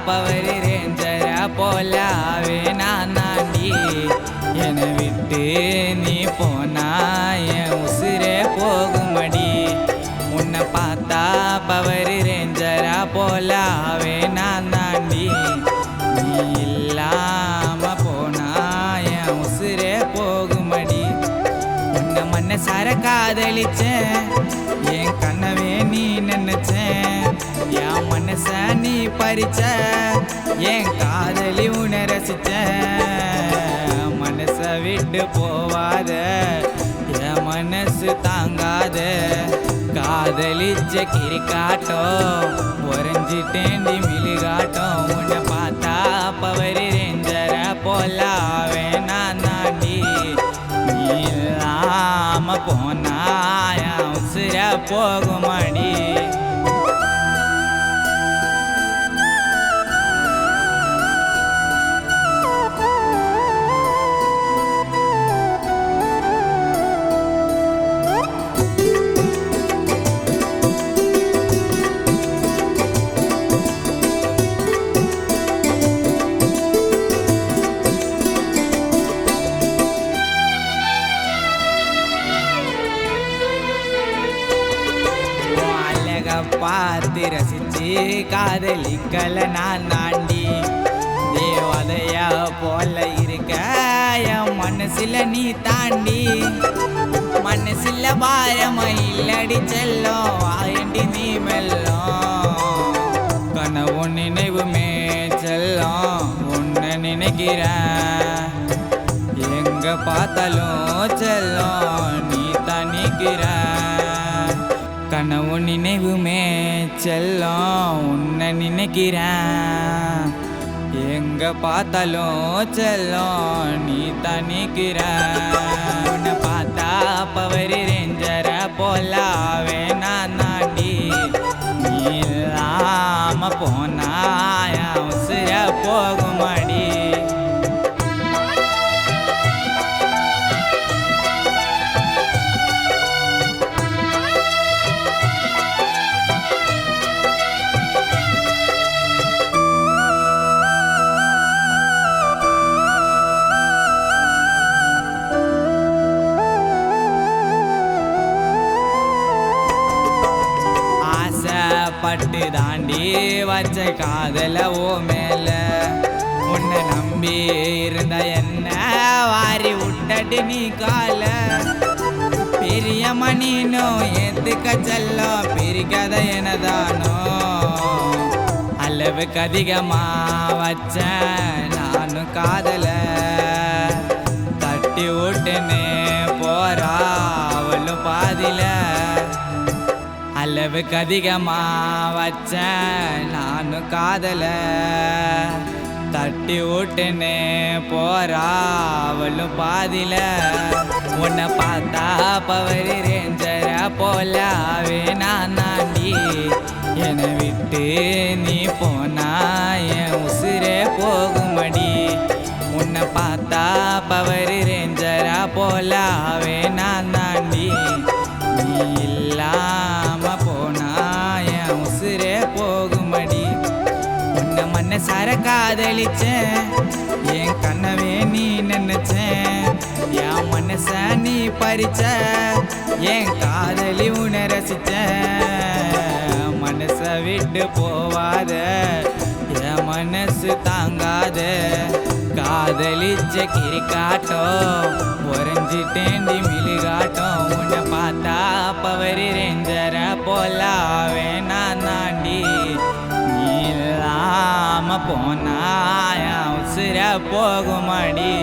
பவரி ரேஞ்சர போலாவே நான் தாண்டி. என்னை விட்டு நீ போனா என் உசுரே போகுமடி. உன்னை பார்த்தா பவரி ரேஞ்சர போலாவே நான் தாண்டி. நீ இல்லாம போனா என் உசுரே போகுமடி. உன்னை மனசார காதலிச்சேன், என் கனவே நீ நினைச்சேன். என் மனச நீ பறிச்ச, என் காதலி உன்னை ரசிச்ச. மனச விட்டு போவாத, என் மனசு தாங்காத. காதலிச்ச கிரிக்காட்டம் உறைஞ்சிட்டேண்டி மிளிகாட்டம். உன்னை பார்த்தா பவரி ரேஞ்சர போலாவே நான் தாண்டி. நீ இல்லாம போனா என் உசுர போகுமடி. பார்த்து ரசிச்சு காதலிக்கல நான் தாண்டி. தேவதையா போல இருக்க என் மனசுல நீ தாண்டி. மனசுல பாரமா இல்லடி செல்லும், வாயண்டி நீ மெல்லும். கனவு நினைவுமே செல்லும், உன்னை நினைக்கிறேன். எங்க பார்த்தாலும் செல்லும், நீ தனிக்கிற. கனவு நினைவுமே செல்லும், உன்னை நினைக்கிறேன். எங்க பார்த்தாலும் செல்லும், நீ தனிக்கிற. உன்னை பார்த்தா பவரி ரேஞ்சர போலாவே நான் தாண்டி. நீ இல்லாம போனா என் உசுர போகுமடி. பட்டு தாண்டி வச்ச காதல ஓ மேல. உன்னை நம்பி இருந்த என்ன வாரி விட்டட்டு நீ கால. பெரிய மணினோ ஏத்துக்க செல்லும், பிரிக்காத எனதானோ. அளவுக்கு அதிகமா வச்ச நானும் காதல. தட்டி விட்டுன்னு போறா அவளும் பாதில. அளவுக்கு அதிகமா வச்ச நானும் காதல. தட்டி விட்டுன்னு போறா அவளும் பாதில. உன்னை பார்த்தா பவரி ரேஞ்சர போலாவே நான் தாண்டி. என்னை விட்டு நீ போனா என் உசுரே போகுமடி. உன்னை பார்த்தா பவரி ரேஞ்சர போலாவே நான் தாண்டி. நீ இல்லாம போனா என் உசுரே போகுமடி. உன்னை மனசார காதலிச்சேன், என் கனவே நீ நினைச்சேன். என் மனச நீ பறிச்ச, என் காதலி உன்னை ரசிச்ச. மனச விட்டு போவாத, என் மனசு தாங்காத. காதலிச்ச கிரிக்காட்டம் உறைஞ்சிட்டேண்டி மிளிகாட்டம். உன்னை பார்த்தா பவரி ரேஞ்சர போலாவே நான் தாண்டி. நீ இல்லாம போனா என் உசுர போகுமடி.